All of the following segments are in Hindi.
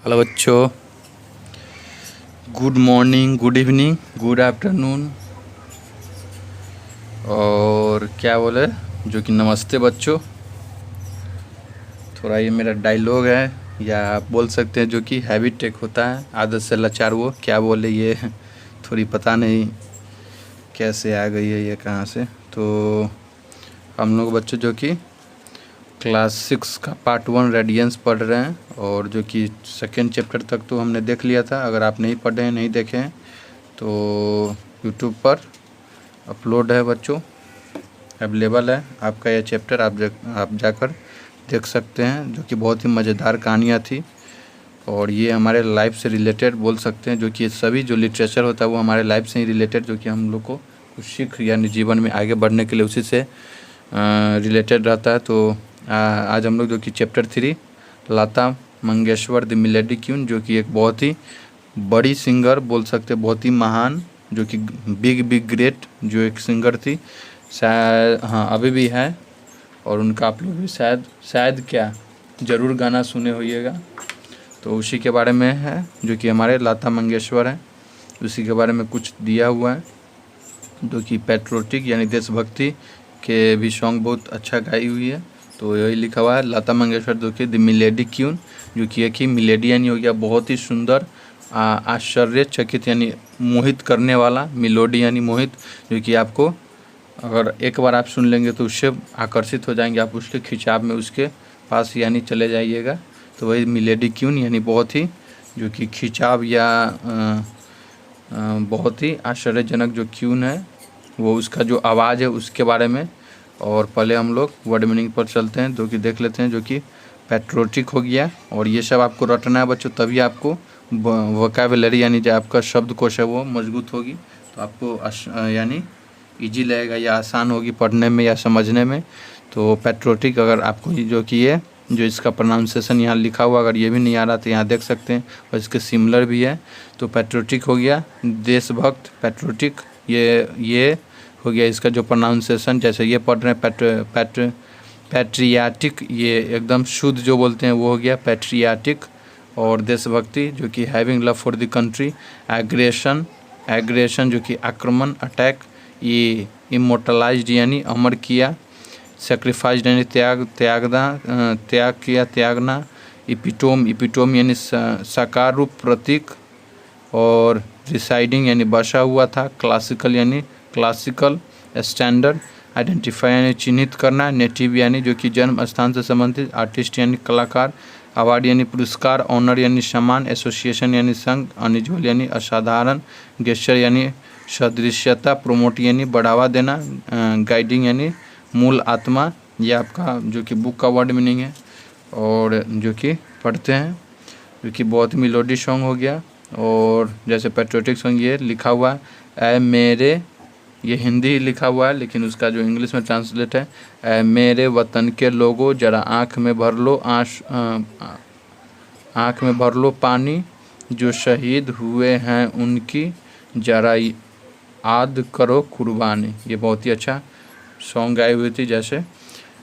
हेलो बच्चों, good morning, good evening, good afternoon और क्या बोले जो कि नमस्ते बच्चों। थोड़ा ये मेरा डायलॉग है या आप बोल सकते हैं जो कि हैबिट टेक होता है, आदत से लाचार। वो क्या बोले ये थोड़ी पता नहीं कैसे आ गई है ये कहाँ से। तो हम लोग बच्चों जो कि क्लास 6 का पार्ट 1 रेडियंस पढ़ रहे हैं और जो कि सेकेंड चैप्टर तक तो हमने देख लिया था। अगर आप नहीं पढ़े हैं, नहीं देखे हैं तो यूट्यूब पर अपलोड है बच्चों, अवेलेबल है आपका यह चैप्टर। आप जाकर देख सकते हैं, जो कि बहुत ही मज़ेदार कहानियाँ थी और ये हमारे लाइफ से रिलेटेड बोल सकते हैं। जो कि सभी जो लिटरेचर होता है वो हमारे लाइफ से ही रिलेटेड, जो कि हम लोग को कुछ सीख यानी जीवन में आगे बढ़ने के लिए उसी से रिलेटेड रहता है। तो आज हम लोग जो कि chapter 3 Lata Mangeshkar the melody queen, जो कि एक बहुत ही बड़ी सिंगर बोल सकते हैं, बहुत ही महान, जो कि बिग ग्रेट जो एक सिंगर थी। शायद हाँ अभी भी है और उनका आप लोग भी शायद क्या ज़रूर गाना सुने होइएगा। तो उसी के बारे में है, जो कि हमारे लता मंगेशकर हैं, उसी के बारे में कुछ दिया हुआ है। जो कि पैट्रियोटिक यानी देशभक्ति के भी सॉन्ग बहुत अच्छा गाई हुई है। तो यही लिखा हुआ है लता मंगेशकर जो कि द मेलोडी क्वीन, जो कि एक ही मेलोडी यानी हो गया बहुत ही सुंदर, आश्चर्यचकित यानी मोहित करने वाला, मेलोडी यानी मोहित, जो कि आपको अगर एक बार आप सुन लेंगे तो उससे आकर्षित हो जाएंगे, आप उसके खिंचाव में उसके पास यानी चले जाइएगा। तो वही मेलोडी क्वीन यानी बहुत ही जो कि खिंचाव या बहुत ही आश्चर्यजनक जो क्वीन है वो उसका जो आवाज़ है उसके बारे में। और पहले हम लोग वर्ड मीनिंग पर चलते हैं, जो कि देख लेते हैं। जो कि पैट्रियोटिक हो गया और ये सब आपको रटना है बच्चों, तभी आपको वोकैबुलरी यानी जो आपका शब्दकोश है वो मजबूत होगी, तो आपको यानी इजी लगेगा या आसान होगी पढ़ने में या समझने में। तो पैट्रियोटिक अगर आपको जो कि ये जो इसका प्रोनाउंसिएशन यहाँ लिखा हुआ अगर ये भी नहीं आ रहा तो यहाँ देख सकते हैं, और इसके सिमिलर भी है। तो पैट्रियोटिक हो गया देशभक्त, पैट्रियोटिक ये हो गया इसका जो प्रोनाउंसिएशन, जैसे ये पढ़ रहे हैं पैट्रियाटिक, ये एकदम शुद्ध जो बोलते हैं वो हो गया पैट्रियाटिक। और देशभक्ति जो कि having love for the country, aggression जो कि आक्रमण, अटैक, ये इमोर्टलाइज्ड यानी अमर किया, सेक्रीफाइस यानी त्याग किया, त्यागना, इपिटोम यानी साकार रूप, प्रतीक, और रिसाइडिंग यानी बसा हुआ था, क्लासिकल यानी क्लासिकल स्टैंडर्ड, आइडेंटिफाई यानी चिन्हित करना, नेटिव यानी जो कि जन्म स्थान से संबंधित, आर्टिस्ट यानी कलाकार, अवार्ड यानी पुरस्कार, ऑनर यानी सम्मान, एसोसिएशन यानी संघ, अनयूजुअल यानी असाधारण, गेस्चर यानी सदृश्यता, प्रोमोट यानी बढ़ावा देना, गाइडिंग यानी मूल आत्मा। ये आपका जो कि बुक का वर्ड मीनिंग है। और जो कि पढ़ते हैं, जो कि बहुत मेलोडी सॉन्ग हो गया। और जैसे पैट्रियोटिक सॉन्ग ये लिखा हुआ है, ऐ मेरे, ये हिंदी लिखा हुआ है लेकिन उसका जो इंग्लिश में ट्रांसलेट है, ऐ मेरे वतन के लोगों जरा आँख में भर लो पानी, जो शहीद हुए हैं उनकी जरा याद करो कुर्बानी। ये बहुत ही अच्छा सॉन्ग गाई हुई थी। जैसे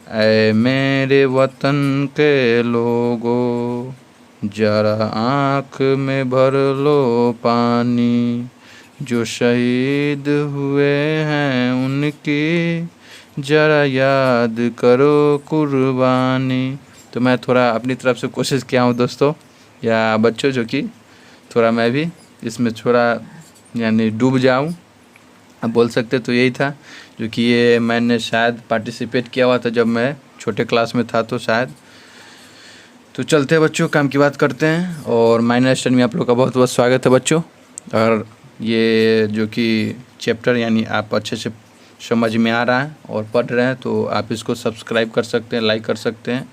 ऐ मेरे वतन के लोगों जरा आँख में भर लो पानी, जो शहीद हुए हैं उनकी जरा याद करो कुर्बानी। तो मैं थोड़ा अपनी तरफ से कोशिश किया हूँ दोस्तों या बच्चों, जो कि थोड़ा मैं भी इसमें थोड़ा यानी डूब जाऊँ आप बोल सकते। तो यही था, जो कि ये मैंने शायद पार्टिसिपेट किया हुआ था जब मैं छोटे क्लास में था, तो शायद। तो चलते हैं बच्चों, काम की बात करते हैं। और माइनर स्टडी में आप लोग का बहुत बहुत स्वागत है बच्चों। और ये जो कि चैप्टर यानी आप अच्छे से समझ में आ रहा है और पढ़ रहे हैं तो आप इसको सब्सक्राइब कर सकते हैं, लाइक कर सकते हैं।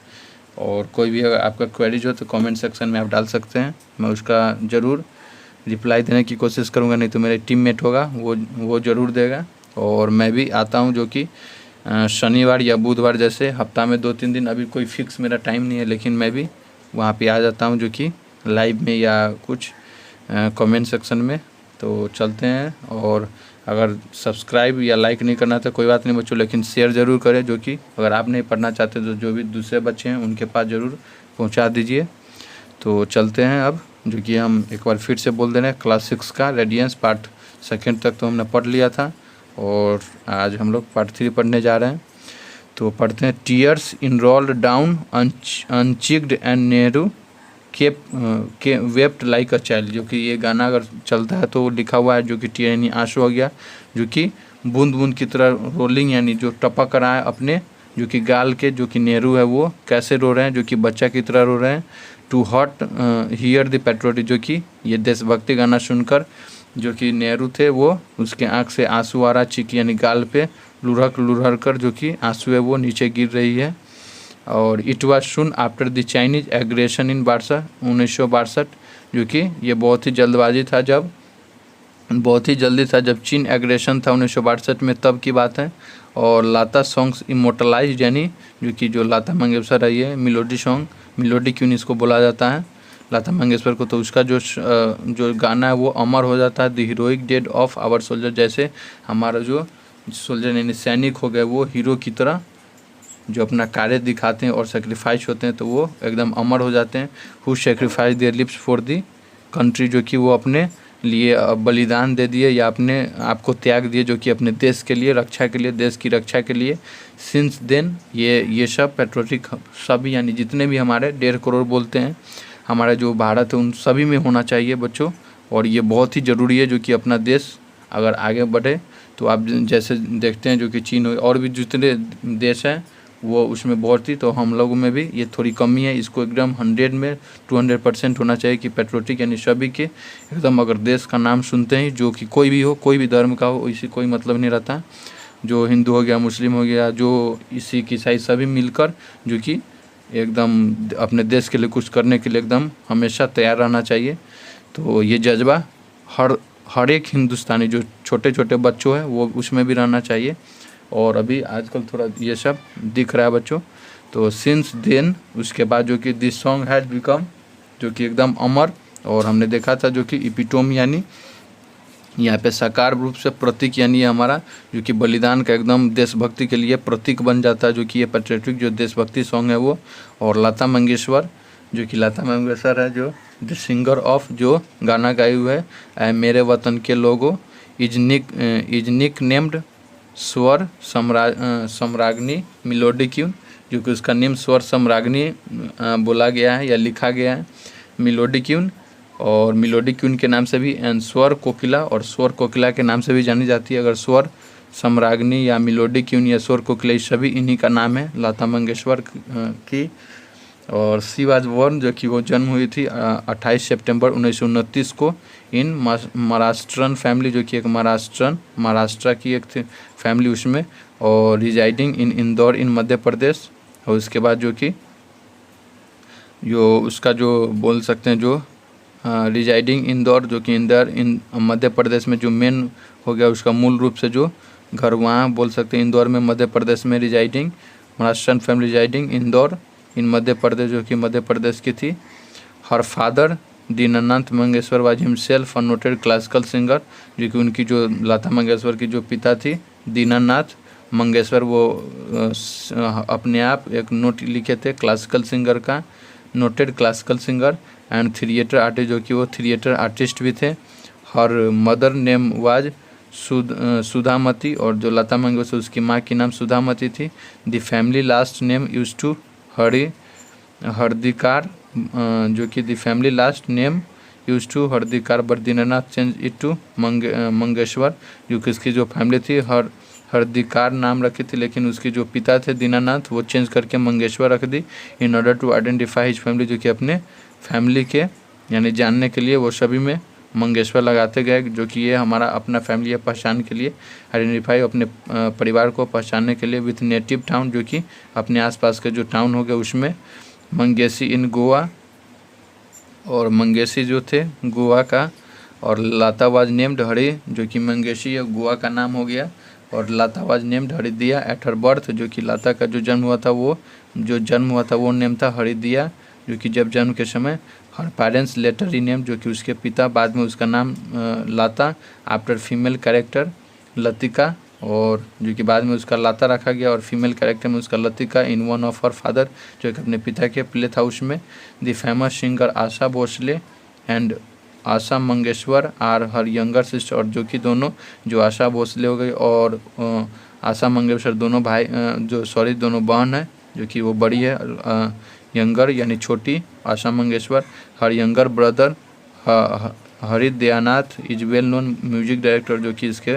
और कोई भी अगर आपका क्वेरीज हो तो कमेंट सेक्शन में आप डाल सकते हैं, मैं उसका ज़रूर रिप्लाई देने की कोशिश करूँगा, नहीं तो मेरे टीममेट होगा वो ज़रूर देगा। और मैं भी आता हूँ जो कि शनिवार या बुधवार, जैसे हफ्ता में 2-3 दिन, अभी कोई फिक्स मेरा टाइम नहीं है, लेकिन मैं भी वहाँ पे आ जाता हूँ, जो कि लाइव में या कुछ कमेंट सेक्शन में। तो चलते हैं। और अगर सब्सक्राइब या लाइक नहीं करना तो कोई बात नहीं बच्चों, लेकिन शेयर ज़रूर करें, जो कि अगर आप नहीं पढ़ना चाहते तो जो भी दूसरे बच्चे हैं उनके पास ज़रूर पहुँचा दीजिए। तो चलते हैं अब, जो कि हम एक बार फिर से बोल दे रहे हैं, क्लास 6 का रेडियंस पार्ट 2 तक तो हमने पढ़ लिया था और आज हम लोग पार्ट 3 पढ़ने जा रहे हैं। तो पढ़ते हैं। Tears enrolled down unchecked and Nehru के वेप्ट लाइक अ चाइल्ड, जो कि ये गाना अगर चलता है तो लिखा हुआ है जो कि टीयर यानी आंसू हो गया, जो कि बूंद बूंद की तरह रोलिंग यानी जो टपक रहा है अपने जो कि गाल के, जो कि नेहरू है वो कैसे रो रहे हैं, जो कि बच्चा की तरह रो रहे हैं। To hot here the patriotic, जो कि ये देशभक्ति गाना सुनकर जो कि नेहरू थे वो उसके आँख से आंसू आ रहा, चीकी यानी गाल पे लुढ़क लुढ़क कर जो कि आंसू है वो नीचे गिर रही है। और it was soon after the Chinese aggression in 1962, जो कि ये बहुत ही जल्दबाजी था, जब बहुत ही जल्दी था जब चीन एग्रेशन था 1962 में, तब की बात है। और लाता सॉन्ग्स इमोटलाइज यानी जो कि जो लता मंगेशकर है ये मेलोडी सॉन्ग, मेलोडी क्यों इसको बोला जाता है लता मंगेशकर को, तो उसका जो गाना है वो अमर हो जाता है। The heroic deed of our soldier, जैसे हमारा जो सोल्जर यानी सैनिक हो गए वो हीरो की तरह जो अपना कार्य दिखाते हैं और सेक्रीफाइस होते हैं तो वो एकदम अमर हो जाते हैं। Who sacrifice there lips for the country, जो कि वो अपने लिए बलिदान दे दिए या अपने आप को त्याग दिए, जो कि अपने देश के लिए रक्षा के लिए, देश की रक्षा के लिए। सिंस देन ये सब पेट्रोटिक सभी यानी जितने भी हमारे 1.5 करोड़ बोलते हैं हमारा जो भारत है उन सभी में होना चाहिए बच्चों। और ये बहुत ही ज़रूरी है जो कि अपना देश अगर आगे बढ़े तो आप जैसे देखते हैं जो कि चीन और भी जितने देश हैं वो उसमें बहुत ही, तो हम लोगों में भी ये थोड़ी कमी है। इसको एकदम 100 में 200% होना चाहिए कि पेट्रोटिक यानी सभी के एकदम, अगर देश का नाम सुनते हैं जो कि कोई भी हो, कोई भी धर्म का हो, इसी कोई मतलब नहीं रहता, जो हिंदू हो गया, मुस्लिम हो गया, जो सिख ईसाई सभी मिलकर जो कि एकदम अपने देश के लिए कुछ करने के लिए एकदम हमेशा तैयार रहना चाहिए। तो ये जज्बा हर एक हिंदुस्तानी जो छोटे छोटे बच्चों हैं वो उसमें भी रहना चाहिए। और अभी आजकल थोड़ा ये सब दिख रहा है बच्चों। तो सिंस देन उसके बाद जो कि दिस सॉन्ग हैज़ बिकम, जो कि एकदम अमर, और हमने देखा था जो कि इपिटोम यानी यहाँ पे साकार रूप से प्रतीक यानी हमारा जो कि बलिदान का एकदम देशभक्ति के लिए प्रतीक बन जाता है, जो कि ये पेट्रियोटिक जो देशभक्ति सॉन्ग है वो। और लता मंगेशकर जो कि लता मंगेशकर है जो द सिंगर ऑफ जो गाना गाए हुए है मेरे वतन के लोगों, इज निक नेम्ड स्वर सम्राग्नि मेलोडी क्यून, जो कि उसका नेम स्वर सम्राग्नि बोला गया है या लिखा गया है मेलोडी क्यून। और मेलोडी क्यून के नाम से भी स्वर कोकिला और स्वर कोकिला के नाम से भी जानी जाती है। अगर स्वर सम्राग्नि या मेलोडी क्यून या स्वर कोकिला सभी इन्हीं का नाम है लता मंगेशकर की। और सी वाज बोर्न, जो कि वो जन्म हुई थी 28 सितंबर 1929 को इन महाराष्ट्रन फैमिली, जो कि एक महाराष्ट्र की एक थी फैमिली उसमें, और residing in Indore in Madhya प्रदेश। और उसके बाद जो कि जो उसका जो बोल सकते हैं जो रिजाइडिंग इंदौर, जो कि इंदौर इन मध्य प्रदेश में जो मेन हो गया उसका मूल रूप से जो घर वहाँ बोल सकते हैं इंदौर में मध्य प्रदेश में residing Maharashtrian family residing Indore in Madhya Pradesh, जो कि मध्य प्रदेश की थी। Her father Dinanath Mangeshkar was himself a noted classical singer, जो कि उनकी जो लता मंगेशकर की जो पिता थी दीनानाथ मंगेशकर वो अपने आप एक नोट लिखे थे क्लासिकल सिंगर का, noted classical singer and theatre artist, जो कि वो थिएटर आर्टिस्ट भी थे। Her mother name was Sudhamati, और जो लता मंगेशकर उसकी माँ की नाम सुधामती थी। The family last name used to Hardikar, जो कि the family last name used to Hardikar but Dinanath change it to Mangeshwar, जो कि इसकी जो फैमिली थी हरदीकार नाम रखी थी, लेकिन उसके जो पिता थे दीनानाथ वो चेंज करके मंगेशवर रख दी in order to identify his family, जो कि अपने फैमिली के यानी जानने के लिए वो सभी में मंगेशवर लगाते गए, जो कि ये हमारा अपना फैमिली है पहचान के लिए, आइडेंटिफाई अपने परिवार को पहचानने के लिए विथ नेटिव टाउन, जो कि अपने आसपास के जो टाउन हो गए उसमें। मंगेशी इन गोवा, और मंगेशी जो थे गोवा का, और लता वाज नेम्ड हरि, जो कि मंगेशी गोवा का नाम हो गया, और Lata was named Haridiya at her birth, जो कि लता का जो जन्म हुआ था वो नेम था हरिदिया, जो कि जब जन्म के समय। हर पेरेंट्स लेटर रीनेम, जो कि उसके पिता बाद में उसका नाम लता आफ्टर फीमेल कैरेक्टर लतिका और जो कि बाद में उसका लाता रखा गया। और फीमेल कैरेक्टर में उसका Latika in one of her father, जो कि अपने पिता के प्ले था उसमें। The famous singer Asha Bhosle and Asha Mangeshkar are her younger sister, और जो कि दोनों जो आशा भोसले हो गई और आशा मंगेशकर दोनों भाई दोनों बहन है, जो कि वो बड़ी है यंगर यानी छोटी आशा मंगेशकर। हर यंगर ब्रदर हरित Dayanath is well known music director, जो कि इसके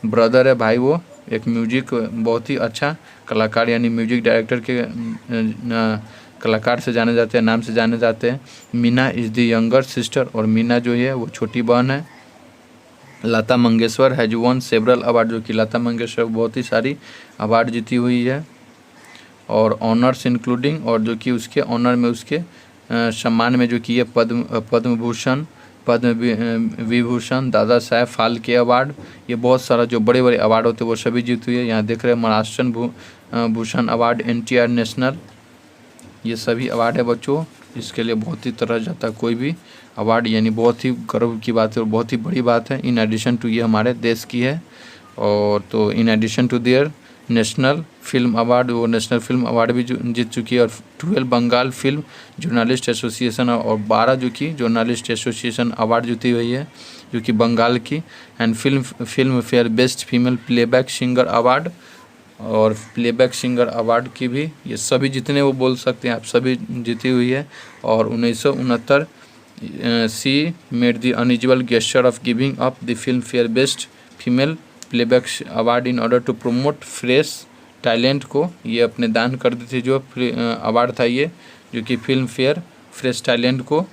ब्रदर है भाई, वो एक म्यूजिक बहुत ही अच्छा कलाकार यानी म्यूजिक डायरेक्टर के कलाकार से जाने जाते हैं, नाम से जाने जाते हैं। Meena is the younger sister, और मीना जो है वो छोटी बहन है। Lata Mangeshkar has won several award, जो कि लता मंगेशकर बहुत ही सारी अवार्ड जीती हुई है। और ऑनर्स इंक्लूडिंग, और जो कि उसके ऑनर में उसके सम्मान में जो कि ये पद्म भूषण, पद्म विभूषण, दादा साहेब फाल्के अवार्ड, ये बहुत सारा जो बड़े बड़े अवार्ड होते हैं वो सभी जीती हुई है। यहाँ देख रहे हैं Maharashtra Bhushan award, NTR national, ये सभी अवार्ड है बच्चों। इसके लिए बहुत ही तरह जाता है कोई भी अवार्ड, यानी बहुत ही गर्व की बात है और बहुत ही बड़ी बात है। इन एडिशन टू ये हमारे देश की है। और तो in addition to their national film award, वो नेशनल फिल्म अवार्ड भी जीत चुकी है। और 12 बंगाल फिल्म जर्नलिस्ट एसोसिएशन और 12 जो कि जर्नलिस्ट एसोसिएशन अवार्ड जीती हुई है, जो कि बंगाल की। And film fair best female playback singer award और प्लेबैक सिंगर अवार्ड की भी, ये सभी जितने वो बोल सकते हैं आप सभी जीती हुई है। और 1969 she made the unusual gesture of giving up the Filmfare best female playback award in order to promote fresh talent को, ये अपने दान कर दी थी जो अवार्ड था ये, जो कि फिल्म फेयर फ्रेश टैलेंट को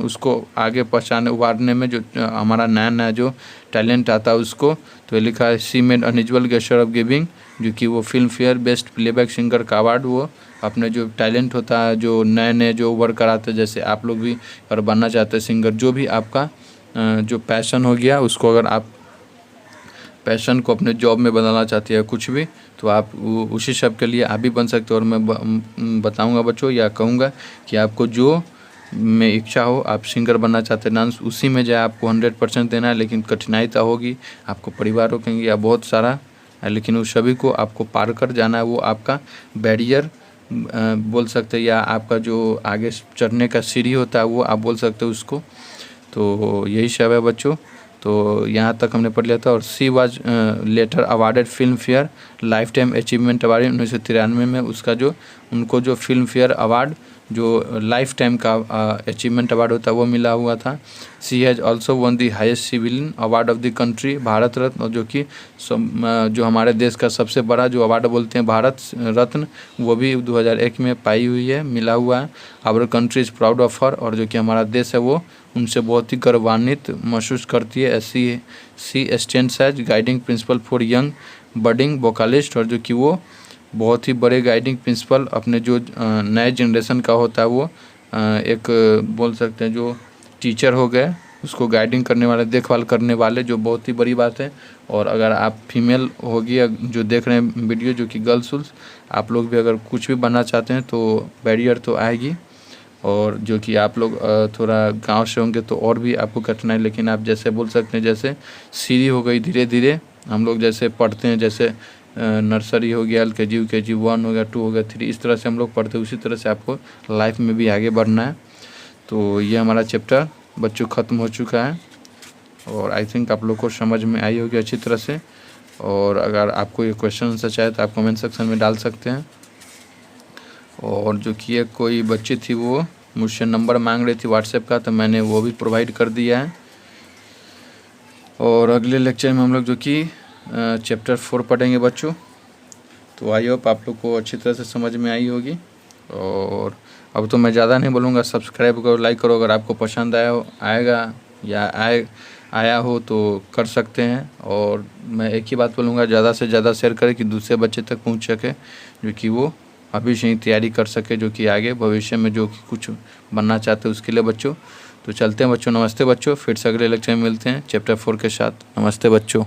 उसको आगे पहचाने उभारने में, जो हमारा नया नया जो टैलेंट आता है उसको। तो ये लिखा है सी made unusual gesture of giving, जो कि वो film fair best playback singer का अवार्ड वो अपने जो टैलेंट होता है, जो नए नए जो उभर कर आते हैं, जैसे आप लोग भी अगर बनना चाहते हैं सिंगर, जो भी आपका जो पैशन हो गया उसको, अगर आप पैशन को अपने जॉब में बदलना चाहते हैं कुछ भी, तो आप उसी सब के लिए आप भी बन सकते हो। और मैं बताऊंगा बच्चों या कहूँगा कि आपको जो में इच्छा हो, आप सिंगर बनना चाहते हैं डांस, उसी में जाए, आपको 100% देना है। लेकिन कठिनाई तो होगी, आपको परिवार रोकेंगे या बहुत सारा है, लेकिन उस सभी को आपको पार कर जाना है। वो आपका बैरियर बोल सकते हैं, या आपका जो आगे चढ़ने का सीढ़ी होता है वो आप बोल सकते हो उसको। तो यही सब है बच्चों। तो यहाँ तक हमने पढ़ लिया था। और she was later awarded Filmfare lifetime achievement award 1993 में, उसका जो उनको जो फिल्म फेयर अवार्ड जो लाइफ टाइम का अचीवमेंट अवार्ड होता है वो मिला हुआ था। She has also won the highest civilian award of the country Bharat Ratna, जो कि जो हमारे देश का सबसे बड़ा जो अवार्ड बोलते हैं भारत रत्न, वो भी 2001 में पाई हुई है, मिला हुआ है। Our country is proud of her, और जो कि हमारा देश है वो उनसे बहुत ही गर्वान्वित महसूस करती है। She stands as guiding principle for young budding vocalist, और जो कि वो बहुत ही बड़े गाइडिंग प्रिंसिपल अपने जो नए जनरेशन का होता है वो एक बोल सकते हैं जो टीचर हो गए, उसको गाइडिंग करने वाले, देखभाल करने वाले, जो बहुत ही बड़ी बात है। और अगर आप फीमेल होगी जो देख रहे हैं वीडियो, जो कि गर्ल्स, आप लोग भी अगर कुछ भी बनना चाहते हैं तो बैरियर तो आएगी। और जो कि आप लोग थोड़ा गांव से होंगे तो और भी आपको कठिनाई, लेकिन आप जैसे बोल सकते हैं जैसे सीढ़ी हो गई, धीरे धीरे हम लोग जैसे पढ़ते हैं, जैसे नर्सरी हो गया, LKG UKG 1 हो गया, 2 हो गया, 3, इस तरह से हम लोग पढ़ते हैं, उसी तरह से आपको लाइफ में भी आगे बढ़ना है। तो ये हमारा चैप्टर बच्चों ख़त्म हो चुका है, और आई थिंक आप लोग को समझ में आई होगी अच्छी तरह से। और अगर आपको ये क्वेश्चन आंसर चाहे तो आप कमेंट सेक्शन में डाल सकते हैं। और जो कि एक कोई बच्ची थी वो मुझसे नंबर मांग रही थी व्हाट्सएप का, तो मैंने वो भी प्रोवाइड कर दिया है। और अगले लेक्चर में हम लोग जो कि चैप्टर 4 पढ़ेंगे बच्चों। तो आई होप आप लोग को अच्छी तरह से समझ में आई होगी। और अब तो मैं ज़्यादा नहीं बोलूँगा, सब्सक्राइब करो, लाइक करो, अगर आपको पसंद आया हो तो कर सकते हैं। और मैं एक ही बात बोलूँगा, ज़्यादा से ज़्यादा शेयर करें कि दूसरे बच्चे तक पहुँच सके, जो कि वो अभी से ही तैयारी कर सके, जो कि आगे भविष्य में जो कि कुछ बनना चाहते हैं उसके लिए बच्चों। तो चलते हैं बच्चों, नमस्ते बच्चों, फिर से अगले लेक्चर में मिलते हैं चैप्टर 4 के साथ। नमस्ते बच्चों।